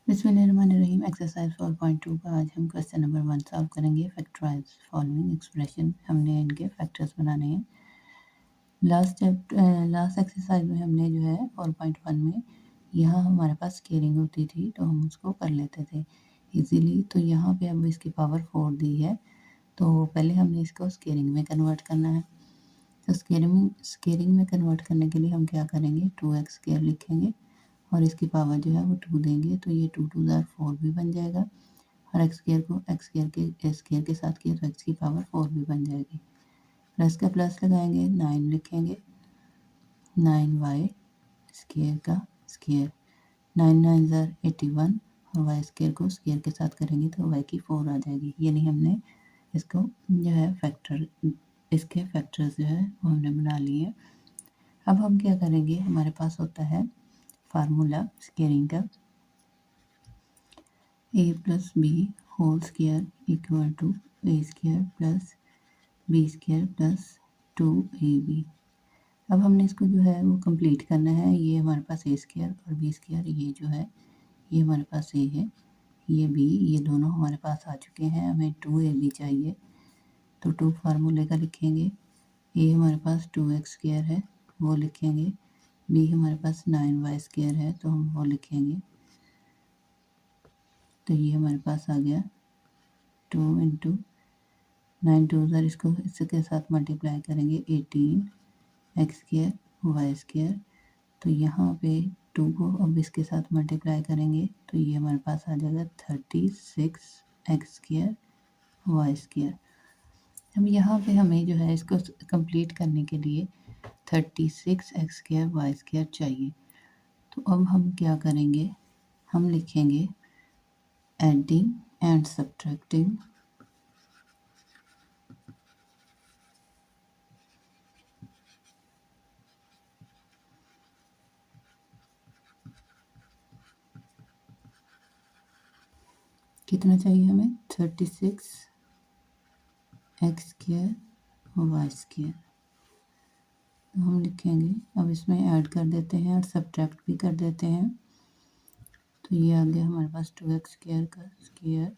बिस्मिल्लाहिर्रहमानिर्रहीम। एक्सरसाइज 4.2 का आज हम क्वेश्चन नंबर 1 सॉल्व करेंगे। फैक्टराइज फॉलोइंग एक्सप्रेशन, हमने इनके फैक्टर्स बनाने हैं। लास्ट एक्सरसाइज में हमने जो है 4.1 में यहाँ हमारे पास स्केलिंग होती थी तो हम उसको कर लेते थे इजीली। तो यहाँ पे अब इसकी पावर 4 दी है तो पहले हमने इसको स्केलिंग में कन्वर्ट करना है। तो स्केलिंग में कन्वर्ट करने के लिए हम क्या करेंगे, 2x स्क्वायर लिखेंगे और इसकी पावर जो है वो 2 देंगे तो ये 2 2 4 भी बन जाएगा और एक्स स्क्वायर को एक्स स्क्वायर के साथ किया तो एक्स की पावर 4 भी बन जाएगी। प्लस का प्लस लगाएंगे, 9 लिखेंगे, 9y स्क्वायर का स्क्वायर, 9 9 ज़र 81 और वाई स्क्वायर को स्क्वायर के साथ करेंगे तो वाई की 4 आ जाएगी। यानी हमने इसको जो है इसके फैक्टर्स जो है वो हमने बना लिए। अब हम क्या करेंगे, हमारे पास होता है फार्मूला स्क्वायरिंग का, a plus b whole square equal to a square plus b square plus 2ab। अब हमने इसको जो है वो कंप्लीट करना है। ये हमारे पास ए स्क्वायर और बी स्क्वायर, ये जो है ये हमारे पास ए है, ये बी, ये दोनों हमारे पास आ चुके हैं। हमें 2ab चाहिए तो 2 फार्मूले का लिखेंगे। ए हमारे पास 2x स्क्वायर है वो लिखेंगे, बी हमारे पास 9y स्क्वायर है तो हम वो लिखेंगे। तो ये हमारे पास आ गया 2 इंटू 9 2 ज़र, इसको इसके साथ मल्टीप्लाई करेंगे 18 एक्स स्क्वायर वाई स्क्वायर। तो यहाँ पे 2 को अब इसके साथ मल्टीप्लाई करेंगे तो ये हमारे पास आ जाएगा 36 एक्स स्क्वायर वाई स्क्वायर। अब यहाँ पे हमें जो है इसको कंप्लीट करने के लिए 36 एक्स स्क्वायर वाई स्क्वायर चाहिए। तो अब हम क्या करेंगे, हम लिखेंगे एडिंग एंड सब्ट्रैक्टिंग कितना चाहिए हमें, 36 एक्स स्क्वायर वाई स्क्वायर। तो हम लिखेंगे, अब इसमें ऐड कर देते हैं और सब्ट्रैक्ट भी कर देते हैं। तो ये आ गया हमारे पास 2x स्क्वायर का स्क्वायर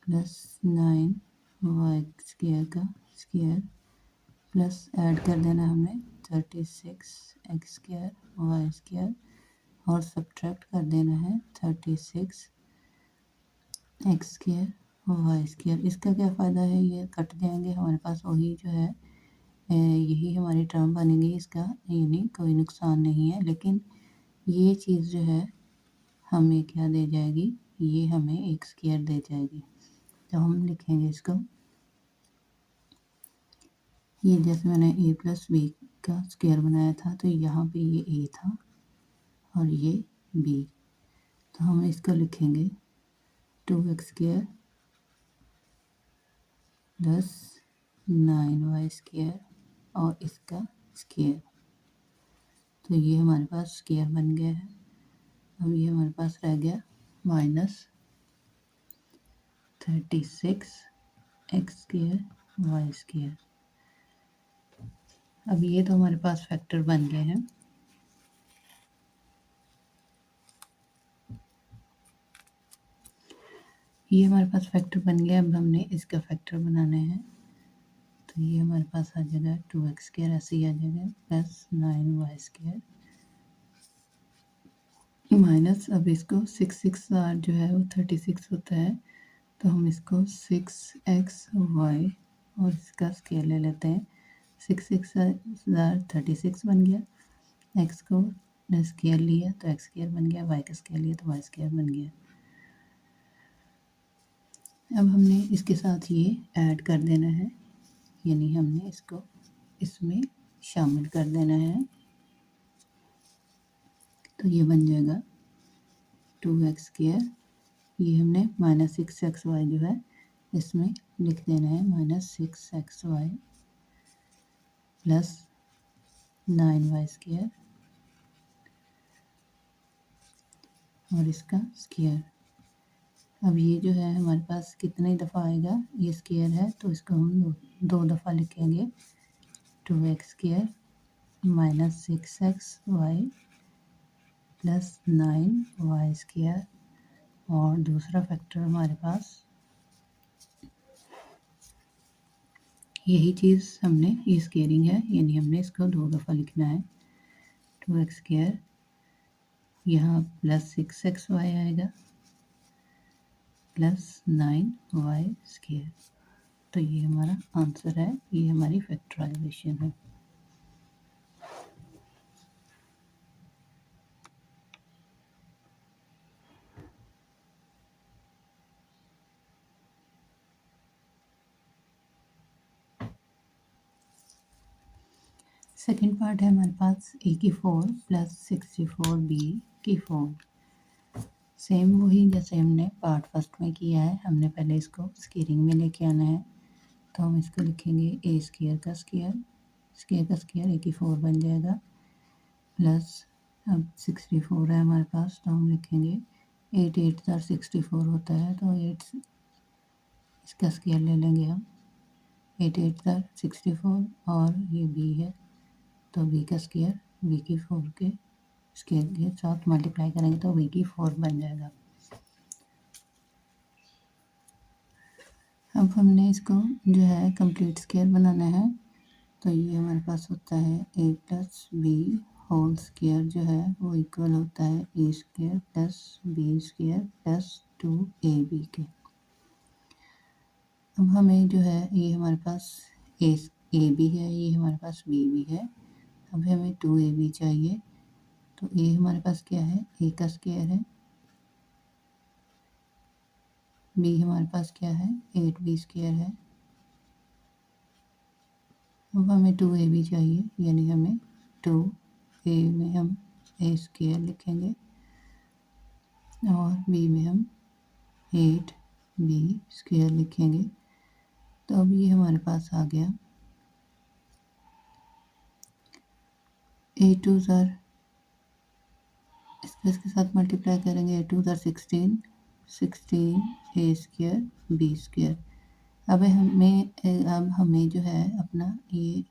प्लस 9y स्क्वायर का स्क्वायर प्लस ऐड कर देना हमें 36 एक्स स्क्वायर वाई स्क्वायर और सब्ट्रैक्ट कर देना है 36 एक्स स्क्वायर वाई स्क्वायर। इसका क्या फ़ायदा है, ये कट जाएंगे, हमारे पास वही जो है यही हमारी टर्म बनेगी इसका, यानी कोई नुकसान नहीं है। लेकिन ये चीज़ जो है हमें क्या दे जाएगी, ये हमें एक स्क्वायर दे जाएगी। तो हम लिखेंगे इसको, ये जैसे मैंने a प्लस बी का स्क्वायर बनाया था तो यहाँ पे ये a था और ये b, तो हम इसको लिखेंगे 2x square plus 9y square और इसका स्क्वायर। तो ये हमारे पास स्क्वायर बन गया है। अब ये हमारे पास रह गया minus 36 x square y square. अब ये तो हमारे पास फैक्टर बन गए हैं। ये हमारे पास फैक्टर बन गया। अब हमने इसका फैक्टर बनाना है तो ये हमारे पास आ जाएगा 2x स्क्वायर, ऐसे ही आ जाएगा प्लस 9y स्क्वायर माइनस, अब इसको 6 6 जो है वो 36 होता है तो हम इसको 6xy और इसका स्क्वायर ले लेते हैं। 6 6 36 बन गया, x को स्क्वायर लिया तो x स्क्वायर बन गया, y का स्क्वायर लिया तो y स्क्वायर बन गया। अब हमने इसके साथ ये ऐड कर देना है, यानी हमने इसको इसमें शामिल कर देना है। तो ये बन जाएगा 2x स्क्वायर, ये हमने माइनस 6xy जो है इसमें लिख देना है, minus 6xy plus 9y square और इसका स्क्वायर। अब ये जो है हमारे पास कितनी दफ़ा आएगा, ये स्क्वायर है तो इसको हम दो दफ़ा लिखेंगे, 2x square minus 6xy plus 9y²। और दूसरा फैक्टर हमारे पास यही चीज़ हमने, ये स्केयरिंग है, यानी हमने इसको 2 दफ़ा लिखना है। 2x², यहाँ प्लस 6xy आएगा प्लस 9y²। तो ये हमारा आंसर है, ये हमारी फैक्टराइजेशन है। सेकेंड पार्ट है हमारे पास a की 4 प्लस 64b की 4। सेम वही जैसे हमने पार्ट फर्स्ट में किया है, हमने पहले इसको स्केयरिंग में लेके आना है। तो हम इसको लिखेंगे a² का स्केयर, स्केयर का स्केयर a की 4 बन जाएगा प्लस, अब 64 है हमारे पास, तो हम लिखेंगे 8 8 64 होता है, तो 8 इसका स्केयर ले लेंगे हम, 8 8 64 और ये b है, तो b का स्केयर b की 4 के स्केयर के साथ मल्टीप्लाई करेंगे तो b की 4 बन जाएगा। अब हमने इसको जो है कंप्लीट स्केयर बनाना है, तो ये हमारे पास होता है a plus b whole square जो है वो इक्वल होता है a² plus b² plus 2ab के। अब हमें जो है ये हमारे पास a भी है, ये हमारे पास b भी है, अब हमें 2ab चाहिए। तो a हमारे पास क्या है, a का स्केयर है, b हमारे पास क्या है 8b² है। अब हमें 2ab चाहिए, यानी हमें 2a में हम a² लिखेंगे और b में हम 8b² लिखेंगे। तो अब ये हमारे पास आ गया, a2 इसके साथ मल्टीप्लाई करेंगे, a2 16 16a² b²। अब हमें जो है अपना ये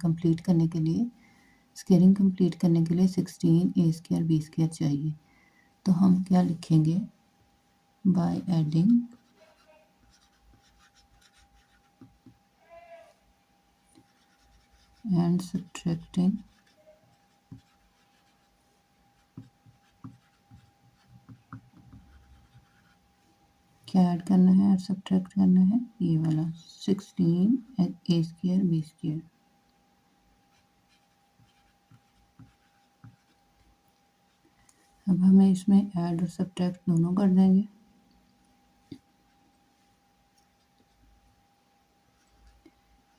कंप्लीट करने के लिए, स्केयरिंग कंप्लीट करने के लिए 16a² b² चाहिए। तो हम क्या लिखेंगे, बाय एडिंग एंड सब्ट्रैक्टिंग क्या ऐड करना है और सब्ट्रैक्ट करना है, ये वाला 16a² b²। अब हमें इसमें ऐड और सब्ट्रैक्ट दोनों कर देंगे।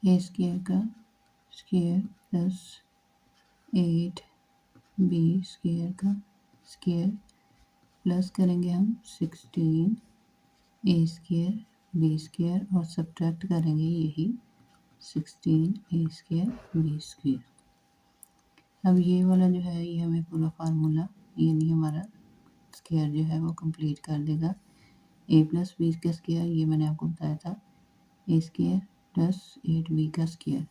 a² का स्केयर प्लस 8b² का स्केयर प्लस करेंगे हम 16a² b² और सब्ट्रैक्ट करेंगे यही 16a² b²। अब ये वाला जो है ये हमें पूरा फार्मूला, यानी हमारा स्केयर जो है वो कंप्लीट कर देगा। a प्लस b का स्केयर, ये मैंने आपको बताया था, a² प्लस 8b का स्केयर।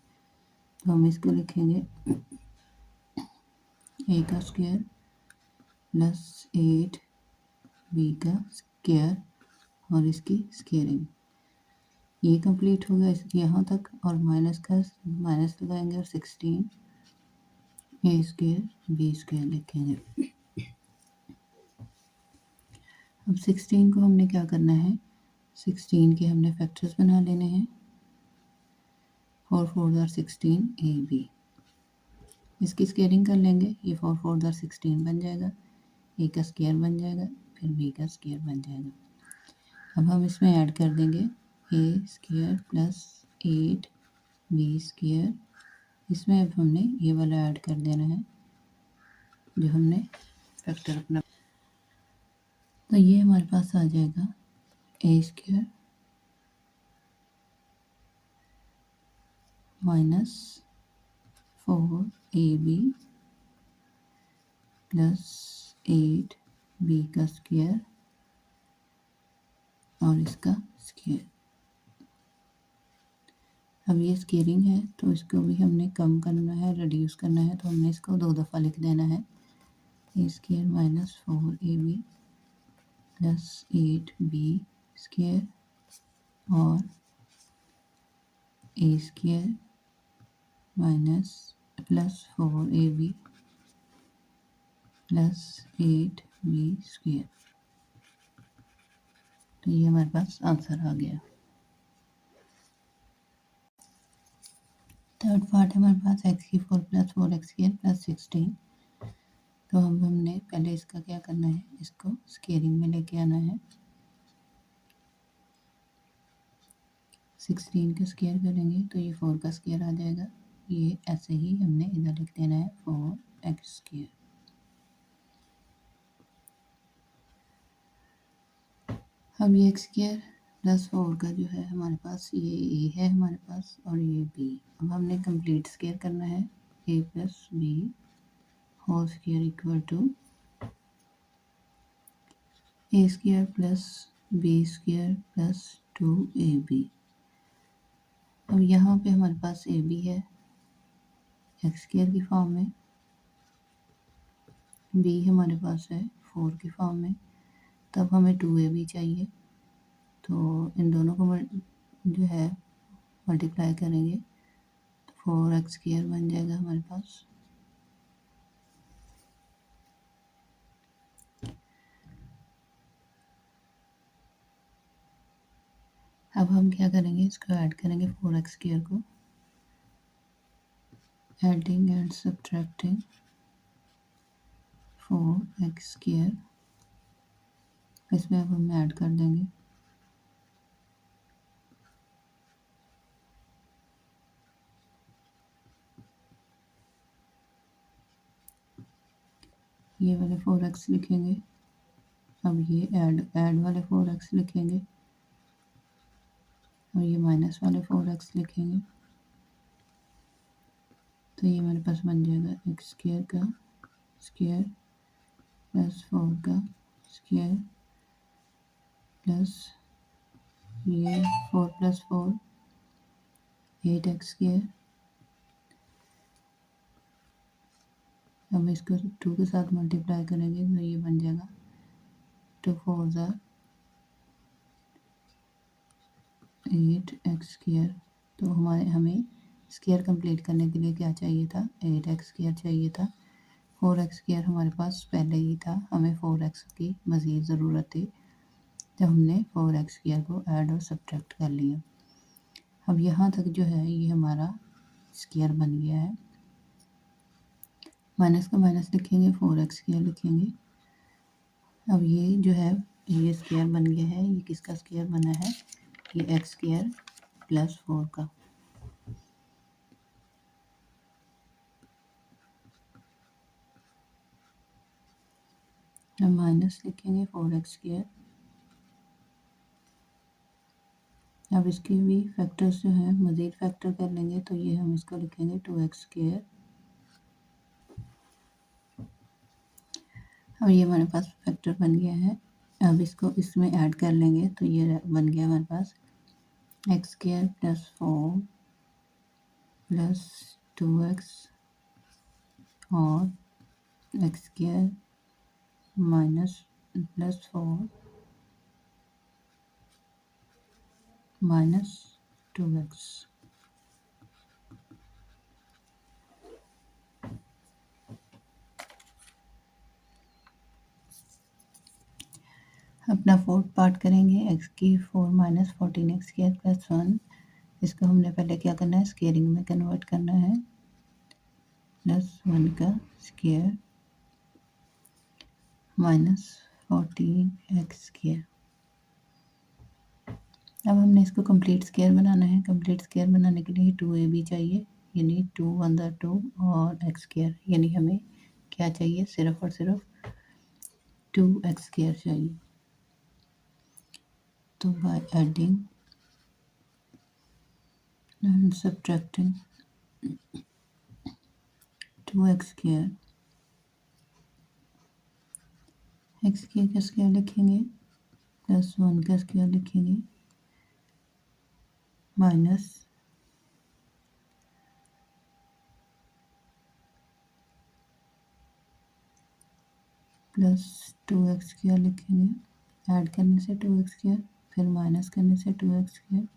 तो हम इसको लिखेंगे a का स्केयर प्लस 8b का स्केयर और इसकी स्केयरिंग, ये कंप्लीट हो गया इसके यहाँ तक, और माइनस लगाएंगे और 16a² b² लिखेंगे। अब 16 को हमने क्या करना है, 16 के हमने फैक्टर्स बना लेने हैं, 4 4 16ab, इसकी स्केयरिंग कर लेंगे, ये 4 4 16 बन जाएगा, a का स्केयर बन जाएगा, फिर b का स्केयर बन जाएगा। अब हम इसमें ऐड कर देंगे a² प्लस 8b², इसमें अब हमने ये वाला ऐड कर देना है जो हमने फैक्टर अपना, तो ये हमारे पास आ जाएगा a² minus 4ab plus 8b का स्क्वायर और इसका स्क्वायर। अब ये स्केयरिंग है तो इसको भी हमने कम करना है, रिड्यूस करना है, तो हमने इसको 2 दफ़ा लिख देना है। A square minus 4ab plus 8b square और A square minus plus 4ab plus 8b square. तो ये हमारे पास आंसर आ गया। थर्ड पार्ट है हमारे पास x³ प्लस 4x² प्लस 16। तो हमने पहले इसका क्या करना है, इसको स्क्वायरिंग में लेके आना है। 16 का स्क्वायर करेंगे तो ये 4 का स्क्वायर आ जाएगा। ये ऐसे ही हमने इधर लिख देना है 4x²। अब ये x² प्लस 4 का जो है हमारे पास ये a है हमारे पास और ये b। अब हमने कंप्लीट स्क्वायर करना है a plus b whole square equal to a square plus b square plus 2ab। अब यहाँ पे हमारे पास ab है x² की फॉर्म में, b हमारे पास है 4 की फॉर्म में, तब हमें 2ab चाहिए। तो इन दोनों को जो है मल्टीप्लाई करेंगे तो 4x² बन जाएगा हमारे पास। अब हम क्या करेंगे, इसको ऐड करेंगे 4x² को, एडिंग एंड सब्ट्रैक्टिंग 4x²। इसमें अब हम ऐड कर देंगे ये वाले 4x लिखेंगे। अब ये ऐड वाले 4x लिखेंगे और ये माइनस वाले 4x लिखेंगे। तो ये हमारे पास बन जाएगा x² का स्क्वायर प्लस 4 का स्क्वायर प्लस ये 4 प्लस 4 8x²। हम इसको 2 के साथ मल्टीप्लाई करेंगे तो ये बन जाएगा 2 4 ज़ा 8x²। तो हमें स्क्वायर कंप्लीट करने के लिए क्या चाहिए था, 8x² चाहिए था। 4x² हमारे पास पहले ही था, हमें 4x की मज़ीद ज़रूरत थी, तो हमने 4x² को ऐड और सब्ट्रैक्ट कर लिया। अब यहाँ तक जो है ये हमारा स्क्वायर बन गया है। माइनस का माइनस लिखेंगे, 4x² लिखेंगे। अब ये जो है ये स्क्वायर बन गया है। ये किसका स्क्वायर बना है, ये x² प्लस 4 का। हम माइनस लिखेंगे 4x²। अब इसके भी फैक्टर्स जो हैं मज़ीद फैक्टर कर लेंगे तो ये हम इसको लिखेंगे 2x²। अब ये हमारे पास फैक्टर बन गया है। अब इसको इसमें ऐड कर लेंगे तो ये बन गया हमारे पास x² प्लस 4 प्लस 2x और x² minus plus 4 minus 2x। अपना फोर्थ पार्ट करेंगे x³ माइनस 14x² प्लस 1। इसको हमने पहले क्या करना है, स्क्वायरिंग में कन्वर्ट करना है। प्लस 1 का स्क्वायर माइनस 14x²। अब हमने इसको कंप्लीट स्क्वायर बनाना है। कंप्लीट स्क्वायर बनाने के लिए 2ab चाहिए, यानी 2 1 ज़ा 2 और x², यानी हमें क्या चाहिए, सिर्फ और सिर्फ 2x² चाहिए। तो by adding and subtracting 2x², x² का स्क्वायर लिखेंगे प्लस 1 का स्क्वायर लिखेंगे माइनस प्लस 2x² लिखेंगे, ऐड करने से 2x², फिर माइनस करने से 2x²,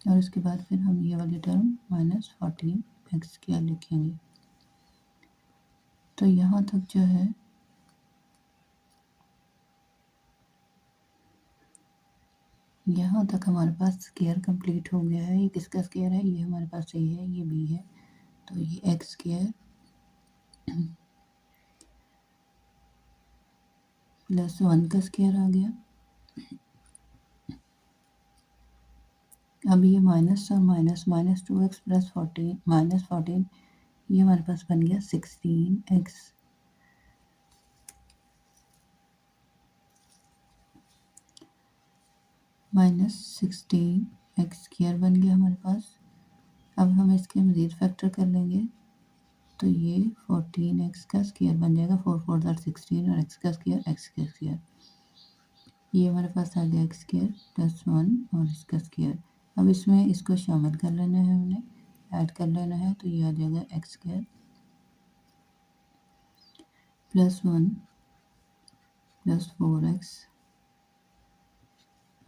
और उसके बाद फिर हम ये वाली टर्म -14x² लिखेंगे। तो यहाँ तक जो है यहाँ तक हमारे पास स्क्वायर कंप्लीट हो गया है। ये किसका स्क्वायर है? ये हमारे पास सही है, ये b है, तो ये x² प्लस 1 का स्क्वायर आ गया। अब ये माइनस और माइनस, -2x प्लस 14 -14, ये हमारे पास बन गया 16x -16x² बन गया हमारे पास। अब हम इसके मज़ीद फैक्टर कर लेंगे, तो ये 14x का स्क्वायर बन जाएगा, 4 4 16, और x का स्क्वायर x का स्क्वायर, ये हमारे पास आ गया x² प्लस 1 और इसका स्क्वायर। अब इसमें इसको शामिल कर लेना है, हमने ऐड कर लेना है, तो ये आ जाएगा x² प्लस 1 प्लस 4x,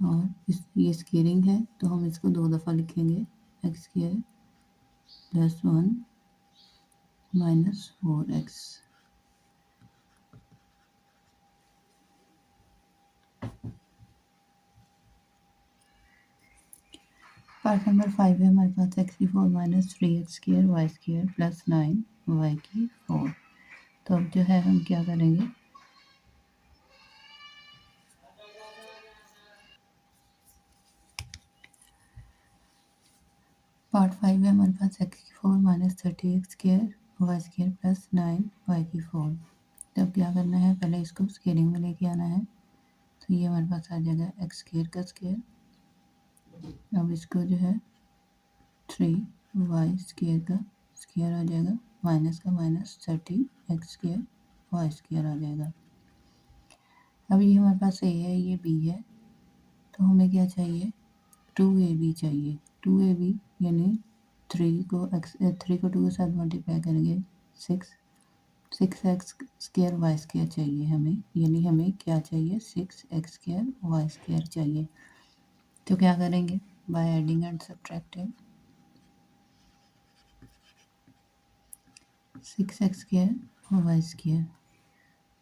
और ये स्क्वेयरिंग है तो हम इसको 2 दफ़ा लिखेंगे, x² plus 1 minus 4x। Part number 5 है हमारे पास, x⁴ minus 3x² y² plus 9 y⁴। तो अब जो है हम क्या करेंगे, पार्ट 5 है हमारे पास, x⁴ minus 30x² y² plus 9 y⁴। तो अब क्या करना है, पहले इसको स्केलिंग में लेके आना है, तो ये हमारे पास आ जाएगा x² का स्क्वायर। अब इसको जो है 3y² का स्क्वायर आ जाएगा, माइनस का माइनस 30x² y² आ जाएगा। अब ये हमारे पास a है, ये b है, तो हमें क्या चाहिए, 2ab चाहिए। 2ab यानी 3 को 2 के साथ मल्टीप्लाई करेंगे 6x² y² चाहिए हमें, यानी हमें क्या चाहिए, 6x² y² चाहिए। तो क्या करेंगे, by adding and subtracting, 6x² और y²,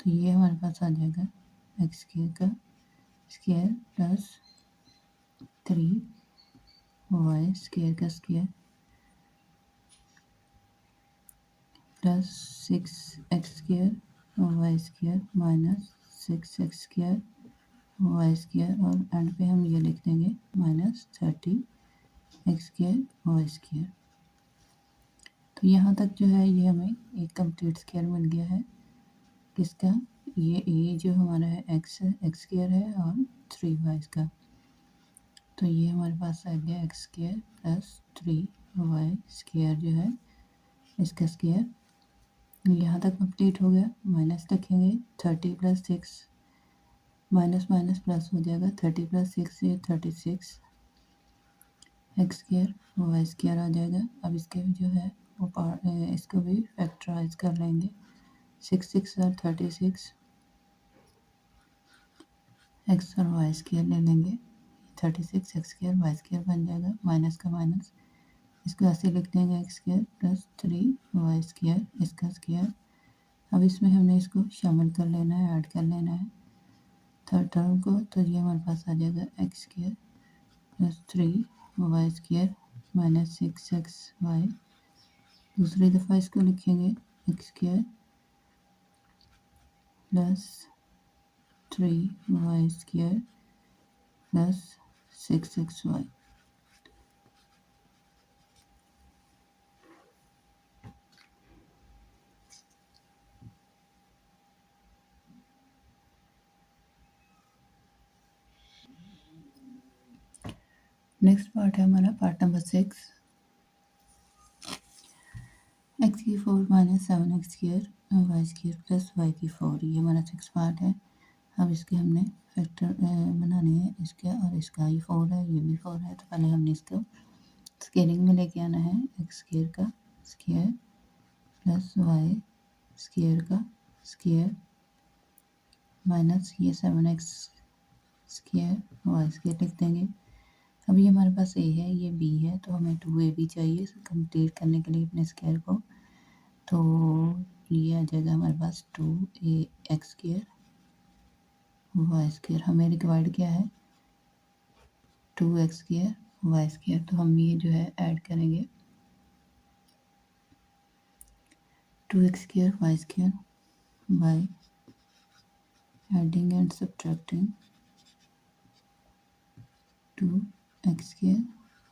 तो ये हमारे पास आ जाएगा x² का स्क्वायर प्लस 3y² का स्क्वायर प्लस 6x² और y² माइनस 6x² y² और एंड पे हम ये लिख देंगे माइनस 30x² y²। तो यहाँ तक जो है ये हमें एक कंप्लीट स्क्वायर मिल गया है। किसका, ये जो हमारा है x² है और 3y का, तो ये हमारे पास आ गया x² प्लस 3y² जो है इसका स्क्वायर। यहाँ तक कंप्लीट हो गया, माइनस रखेंगे, 30 प्लस 6 माइनस माइनस प्लस हो जाएगा, 30 प्लस 6 ये 36 x² y² आ जाएगा। अब इसके जो है वो इसको भी फैक्टराइज कर लेंगे, 6 6 और 36 x और y² ले लेंगे, 36 x² y² बन जाएगा, माइनस का माइनस, इसको ऐसे लिख देंगे x² प्लस 3y² इसका स्क्वायर। अब इसमें हमने इसको शामिल कर लेना है, ऐड कर लेना है थर्ड टर्म को, तो ये हमारे पास आ जाएगा x² plus 3y² minus 6xy। दूसरी दफ़ा इसको लिखेंगे x² plus 3y² plus 6xy। Next part है हमारा, part number 6, x⁴ minus 7x² y² plus y⁴। ये हमारा 6 पार्ट है। अब इसके हमने फैक्टर बनाने हैं, इसके और इसका, ये 4 है, ये भी 4 है, तो पहले हमने इसको स्केलिंग में लेके आना है, x² का स्क्वायर प्लस y² का स्क्वायर माइनस ये 7x स्क्वायर वाई स्क्वायर लिख देंगे। अब ये हमारे पास ए है, ये बी है, तो हमें 2a भी चाहिए कंप्लीट करने के लिए अपने स्क्वायर को। तो ये आ जाएगा हमारे पास 2ax स्क्वायर वाई स्क्वायर। हमें रिक्वायर्ड क्या है 2x स्क्वायर वाई स्क्वायर। तो हम ये जो है ऐड करेंगे 2x square y square by adding and subtracting 2x square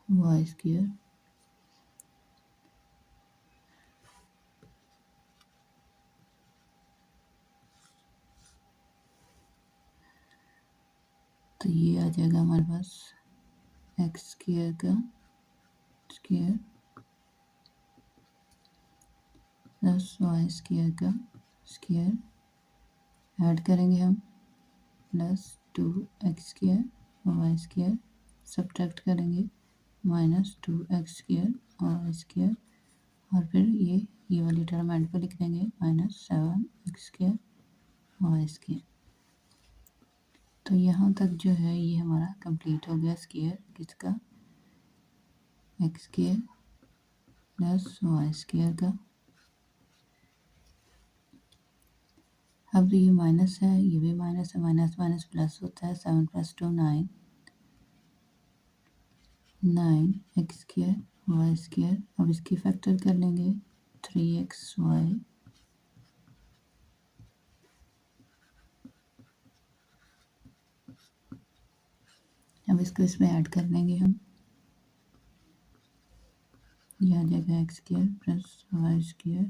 y square तो ये आ जाएगा हमारे पास x स्क्वायर का स्क्वायर प्लस y स्क्वायर का स्क्वायर ऐड करेंगे हम plus 2x square y square subtract करेंगे minus 2x square y square और फिर ये वाली टर्म ऐड पर लिख देंगे minus 7x square y square. तो यहाँ तक जो है ये हमारा कंप्लीट हो गया स्क्वायर किसका x square plus y square का। अब ये माइनस है, ये भी माइनस है, माइनस माइनस प्लस होता है, 7 + 2 9 एक्स स्क्वायर वाई स्क्वायर। अब इसकी फैक्टर कर लेंगे 3xy अब इसको इसमें ऐड कर लेंगे हम, ये आ जाएगा x square plus y square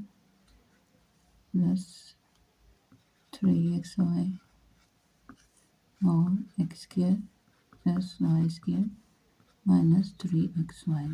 plus 3xy और x square plus y square minus 3xy।